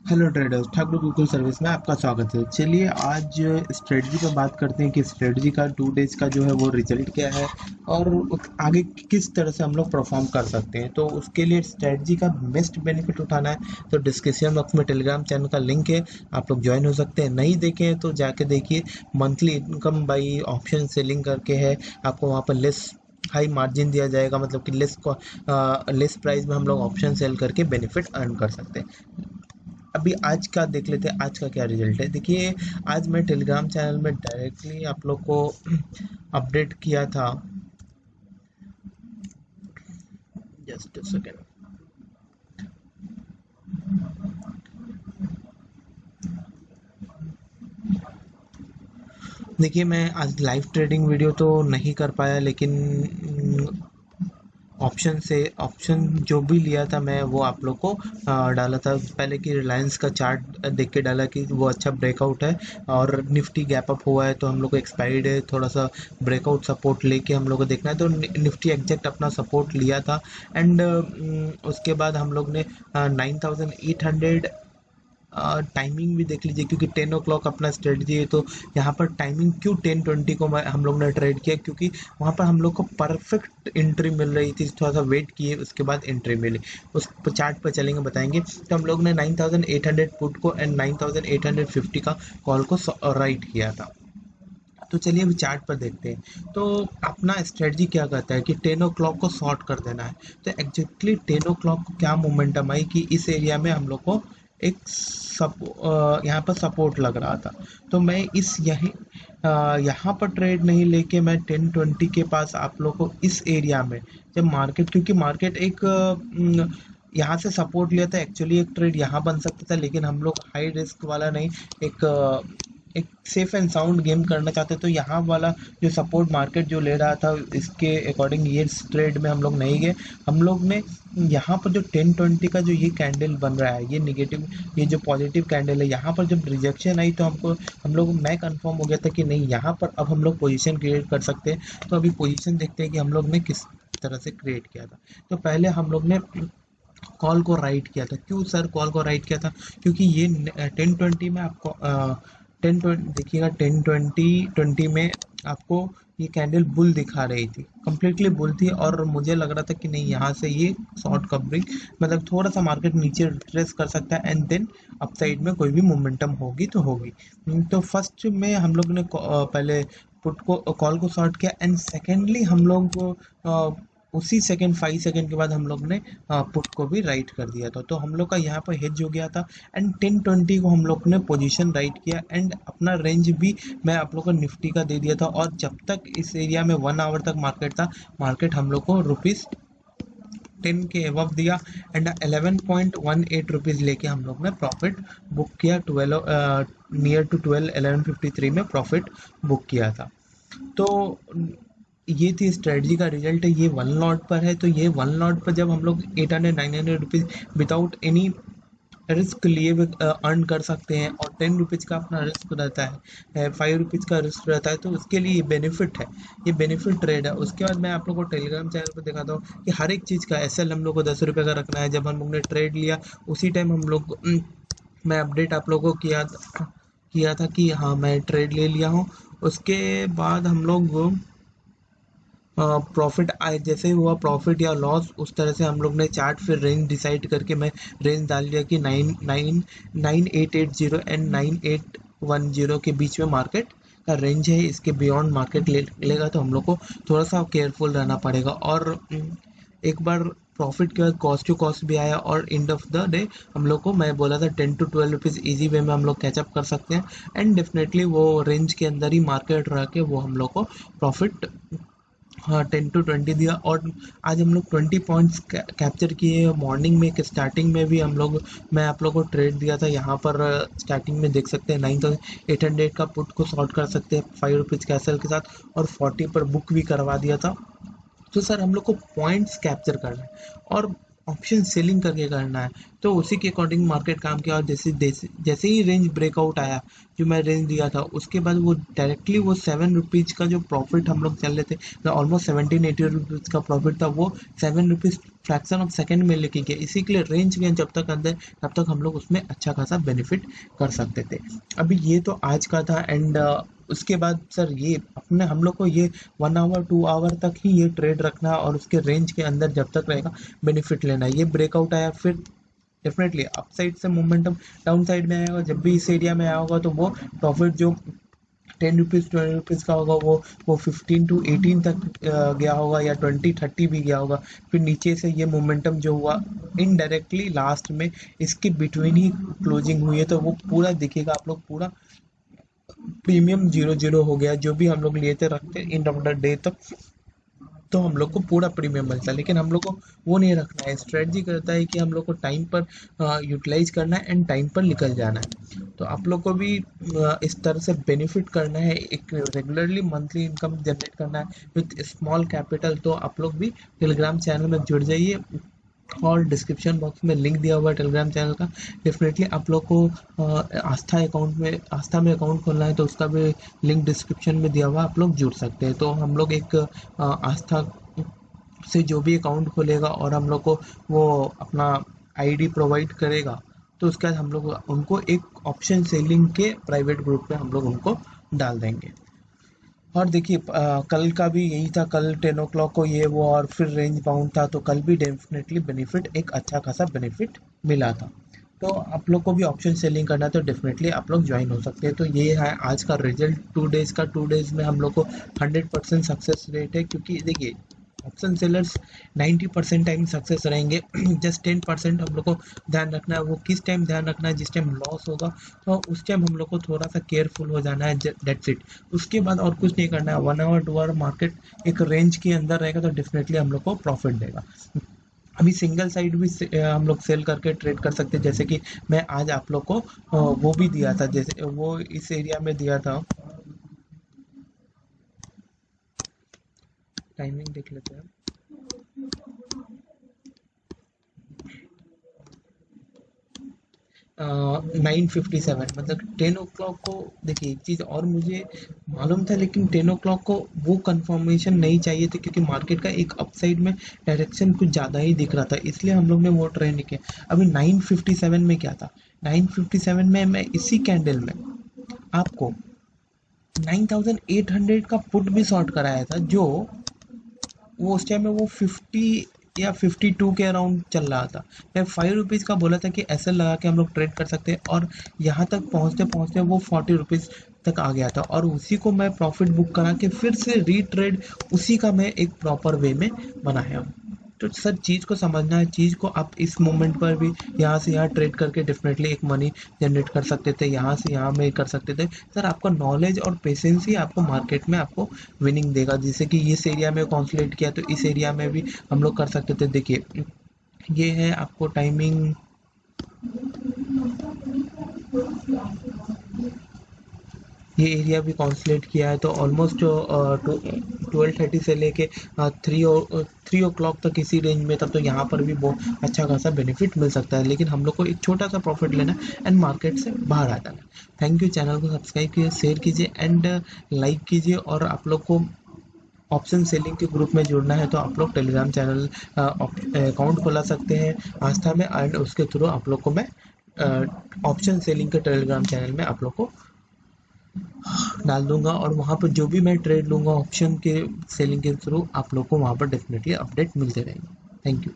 Hello traders, Thakur Google service में आपका स्वागत है। चलिए आज स्ट्रेटजी पर बात करते हैं कि स्ट्रेटजी का 2 डेज का जो है वो रिजल्ट क्या है और आगे किस तरह से हम लोग परफॉर्म कर सकते हैं। तो उसके लिए स्ट्रेटजी का बेस्ट बेनिफिट उठाना है तो डिस्क्रिप्शन बॉक्स में टेलीग्राम चैनल का लिंक है, आप लोग ज्वाइन हो सकते हैं। नहीं देखें तो जाके देखिए, monthly income by option selling करके है, आपको वहाँ पर लेस हाई मार्जिन दिया जाएगा, मतलब कि लेस प्राइस में हम लोग ऑप्शन सेल करके बेनिफिट अर्न कर सकते हैं। अभी आज का देख लेते हैं, आज का क्या रिजल्ट है। देखिए, आज मैं टेलीग्राम चैनल में डायरेक्टली आप लोग को अपडेट किया था। Just a second. देखिए, मैं आज लाइव ट्रेडिंग वीडियो तो नहीं कर पाया, लेकिन ऑप्शन जो भी लिया था मैं वो आप लोग को डाला था पहले कि रिलायंस का चार्ट देख के डाला कि वो अच्छा ब्रेकआउट है और निफ्टी गैप अप हुआ है, तो हम लोग को एक्सपायर्ड है, थोड़ा सा ब्रेकआउट सपोर्ट लेके हम लोग को देखना है। तो निफ्टी एग्जैक्ट अपना सपोर्ट लिया था एंड उसके बाद हम लोग ने 9800 टाइमिंग भी देख लीजिए, क्योंकि 10 o'clock अपना स्ट्रेटजी है। तो यहाँ पर टाइमिंग क्यों 10:20 को हम लोग ने ट्रेड किया, क्योंकि वहाँ पर हम लोग को परफेक्ट एंट्री मिल रही थी। थोड़ा सा वेट किए, उसके बाद एंट्री मिली। उस पर चार्ट पर चलेंगे, बताएंगे। तो हम लोग ने 9800 पुट को एंड 9850 का कॉल को राइट किया था। तो चलिए अभी चार्ट पर देखते हैं। तो अपना स्ट्रेटजी क्या कहता है कि 10 o'clock को शॉर्ट कर देना है। तो एग्जैक्टली 10 o'clock को क्या मोमेंटम आई कि इस एरिया में हम लोग को एक यहाँ पर सपोर्ट लग रहा था। तो मैं यहाँ पर ट्रेड नहीं लेके मैं 10:20 के पास आप लोग को इस एरिया में, जब मार्केट, क्योंकि मार्केट एक यहाँ से सपोर्ट लिया था, एक्चुअली एक ट्रेड यहाँ बन सकता था, लेकिन हम लोग हाई रिस्क वाला नहीं, एक एक सेफ एंड साउंड गेम करना चाहते। तो यहाँ वाला जो सपोर्ट मार्केट जो ले रहा था, इसके अकॉर्डिंग ये ट्रेड में हम लोग नहीं गए। हम लोग ने यहाँ पर जो 10:20 का जो ये कैंडल बन रहा है, ये निगेटिव, ये जो पॉजिटिव कैंडल है, यहाँ पर जब रिजेक्शन आई तो मैं कंफर्म हो गया था कि नहीं, यहाँ पर अब हम लोग पोजीशन क्रिएट कर सकते हैं। तो अभी पोजीशन देखते हैं कि हम लोग ने किस तरह से क्रिएट किया था। तो पहले हम लोग ने कॉल को राइट किया था। क्यों सर कॉल को राइट किया था? क्योंकि ये 10:20 में आपको 10:20 देखिएगा, 10:20 में आपको ये कैंडल बुल दिखा रही थी, कंप्लीटली बुल थी, और मुझे लग रहा था कि नहीं, यहाँ से ये शॉर्ट कवरिंग, मतलब थोड़ा सा मार्केट नीचे ट्रेस कर सकता है एंड देन अपसाइड में कोई भी मोमेंटम होगी तो होगी। तो फर्स्ट में हम लोग ने पहले पुट को कॉल को शॉर्ट किया एंड सेकेंडली हम लोग उसी सेकंड 5 सेकंड के बाद हम लोग ने पुट को भी राइट कर दिया था। तो हम लोग का यहाँ पर हेज हो गया था एंड 10:20 को हम लोग ने पोजीशन राइट किया एंड अपना रेंज भी मैं आप लोग को निफ्टी का दे दिया था। और जब तक इस एरिया में 1 आवर तक मार्केट था, मार्केट हम लोग को ₹10 के एबव दिया एंड 11.18 लेके हम लोग ने प्रॉफिट बुक किया। 12 नियर टू 1153 में प्रॉफिट बुक किया था। तो ये थी स्ट्रेटजी का रिजल्ट है। ये वन लॉट पर है, तो ये वन लॉट पर जब हम लोग 800-900 रुपीज़ विदाउट एनी रिस्क लिए हुए अर्न कर सकते हैं, और 10 रुपीज़ का अपना रिस्क रहता है, 5 रुपीज़ का रिस्क रहता है, तो उसके लिए ये बेनिफिट है, ये बेनिफिट ट्रेड है। उसके बाद मैं आप लोग को टेलीग्राम चैनल पर दिखाता हूँ कि हर एक चीज़ का एसएल हम लोग को 10 रुपये का रखना है। जब हम लोग ने ट्रेड लिया उसी टाइम हम लोग मैं अपडेट आप लोगों को किया था कि हाँ मैं ट्रेड ले लिया हूँ। उसके बाद हम लोग प्रॉफिट आए, जैसे ही हुआ प्रॉफिट या लॉस, उस तरह से हम लोग ने चार्ट फिर रेंज डिसाइड करके मैं रेंज डाल दिया कि 9880 एंड 9810 के बीच में मार्केट का रेंज है। इसके बियॉन्ड मार्केट लेगा तो हम लोग को थोड़ा सा केयरफुल रहना पड़ेगा। और एक बार प्रॉफिट के बाद कॉस्ट टू कॉस्ट भी आया और एंड ऑफ द डे हम लोग को, मैं बोला था 10 to 12 रुपीज़ ईजी वे में हम लोग कैचअप कर सकते हैं एंड डेफिनेटली वो रेंज के अंदर ही मार्केट रह के वो हम लोग को प्रॉफिट, हाँ, 10 to 20 दिया। और आज हम लोग 20 पॉइंट्स कैप्चर किए। मॉर्निंग में स्टार्टिंग में भी मैं आप लोग को ट्रेड दिया था। यहाँ पर स्टार्टिंग में देख सकते हैं 9800 का पुट को शॉर्ट कर सकते हैं 5 रुपीज़ कैसल के साथ, और 40 पर बुक भी करवा दिया था। तो सर हम लोग को पॉइंट्स कैप्चर करना है, और ऑप्शन सेलिंग करके करना है, तो उसी के अकॉर्डिंग मार्केट काम किया। और जैसे जैसे जैसे ही रेंज ब्रेकआउट आया, जो मैं रेंज दिया था, उसके बाद वो डायरेक्टली वो 7 रुपीज़ का जो प्रॉफिट हम लोग चल रहे थे, ऑलमोस्ट 17-18 रुपीज़ का प्रॉफिट था, वो 7 रुपीज़ फ्रैक्शन ऑफ सेकेंड में लेके गया। इसी के लिए रेंज में जब तक अंदर, तब तक हम लोग उसमें अच्छा खासा बेनिफिट कर सकते थे। अभी ये तो आज का था। एंड उसके बाद सर ये अपने हम लोग को ये 1 आवर 2 आवर तक ही ये ट्रेड रखना है, और उसके रेंज के अंदर जब तक रहेगा बेनिफिट लेना है। ये ब्रेकआउट आया, फिर डेफिनेटली अपसाइड से मोमेंटम डाउन साइड में आएगा। जब भी इस एरिया में आया होगा तो वो प्रॉफिट जो 10 रुपीज़ 20 रुपीज़ का होगा, वो 15 to 18 तक गया होगा, या 20-30 भी गया होगा। फिर नीचे से ये मोमेंटम जो हुआ इनडायरेक्टली लास्ट में इसके बिटवीन ही क्लोजिंग हुई है, तो वो पूरा दिखेगा आप लोग, पूरा प्रीमियम 0-0 हो गया। जो भी हम लोग लिए थे रखते इन ऑफ द डे तक, तो हम लोग को पूरा प्रीमियम मिलता है। लेकिन हम लोग को वो नहीं रखना है। स्ट्रेटजी करता है कि हम लोग को टाइम पर यूटिलाइज करना है एंड टाइम पर निकल जाना है। तो आप लोग को भी इस तरह से बेनिफिट करना है, एक रेगुलरली मंथली इनकम जनरेट करना है विथ स्मॉल कैपिटल। तो आप लोग भी टेलीग्राम चैनल में जुड़ जाइए, और डिस्क्रिप्शन बॉक्स में लिंक दिया हुआ है टेलीग्राम चैनल का। डेफिनेटली आप लोग को आस्था में अकाउंट खोलना है, तो उसका भी लिंक डिस्क्रिप्शन में दिया हुआ है, आप लोग जुड़ सकते हैं। तो हम लोग एक आस्था से जो भी अकाउंट खोलेगा और हम लोग को वो अपना आईडी प्रोवाइड करेगा, तो उसके बाद हम लोग उनको एक ऑप्शन सेलिंग के प्राइवेट ग्रुप में हम लोग उनको डाल देंगे। और देखिए कल का भी यही था, कल 10 o'clock को ये वो, और फिर रेंज बाउंड था, तो कल भी डेफिनेटली बेनिफिट, एक अच्छा खासा बेनिफिट मिला था। तो आप लोग को भी ऑप्शन सेलिंग करना है तो डेफिनेटली आप लोग ज्वाइन हो सकते हैं। तो ये है आज का रिजल्ट 2 डेज का। 2 डेज में हम लोग को 100% सक्सेस रेट है, क्योंकि देखिए ऑप्शन सेलर्स 90% टाइम सक्सेस रहेंगे। जस्ट 10% हम लोग को ध्यान रखना है। वो किस टाइम ध्यान रखना है? जिस टाइम लॉस होगा, तो उस टाइम हम लोग को थोड़ा सा केयरफुल हो जाना है, डेट्स इट। उसके बाद और कुछ नहीं करना है। 1 आवर 2 आवर मार्केट एक रेंज के अंदर रहेगा तो डेफिनेटली हम लोग को प्रॉफिट देगा। अभी सिंगल साइड भी हम लोग सेल करके ट्रेड कर सकते हैं, जैसे कि मैं आज आप लोग को वो भी दिया था, जैसे वो इस एरिया में दिया था। टाइमिंग देख लेते हैं। 9:57, मतलब 10 o'clock को। देखिए एक चीज़ और मुझे मालूम था, लेकिन 10 o'clock को वो कंफर्मेशन नहीं चाहिए थी, क्योंकि मार्केट का एक अपसाइड में डायरेक्शन कुछ ज़्यादा ही दिख रहा था, इसलिए हम लोग ने वो ट्रेड नहीं किया। अभी 9:57 में क्या था? 9:57 में मैं इसी कैंडल में आपको 9,800 का पुट भी शॉर्ट कराया था, जो वो उस टाइम में वो 50 या 52 के अराउंड चल रहा था। मैं 5 रुपीज़ का बोला था कि ऐसे लगा के हम लोग ट्रेड कर सकते हैं, और यहाँ तक पहुँचते पहुँचते वो 40 रुपीज़ तक आ गया था, और उसी को मैं प्रॉफिट बुक करा के फिर से रीट्रेड उसी का मैं एक प्रॉपर वे में बनाया हूँ। तो सर चीज़ को समझना है, चीज़ को आप इस मोमेंट पर भी यहाँ से यहाँ ट्रेड करके डेफिनेटली एक मनी जनरेट कर सकते थे, यहाँ से यहाँ में कर सकते थे। सर आपका नॉलेज और पेशेंस ही आपको मार्केट में आपको विनिंग देगा। जैसे कि इस एरिया में कॉन्सुलेट किया, तो इस एरिया में भी हम लोग कर सकते थे। देखिए ये है आपको टाइमिंग, ये एरिया भी कॉन्सुलेट किया है, तो ऑलमोस्ट 12:30 से लेके 3 o'clock तक इसी रेंज में, तब तो यहाँ पर भी बहुत अच्छा खासा बेनिफिट मिल सकता है। लेकिन हम लोग को एक छोटा सा प्रॉफिट लेना है एंड मार्केट से बाहर आ जाना है। Thank you. चैनल को सब्सक्राइब कीजिए, शेयर कीजिए एंड लाइक कीजिए। और आप लोग को ऑप्शन सेलिंग के ग्रुप में जुड़ना है, तो आप लोग टेलीग्राम चैनल अकाउंट खुला सकते हैं आस्था में, एंड उसके थ्रू आप लोग को मैं ऑप्शन सेलिंग के टेलीग्राम चैनल में आप लोग को डाल दूंगा, और वहाँ पर जो भी मैं ट्रेड लूँगा ऑप्शन के सेलिंग के थ्रू, आप लोग को वहाँ पर डेफिनेटली अपडेट मिलते रहेंगे। Thank you.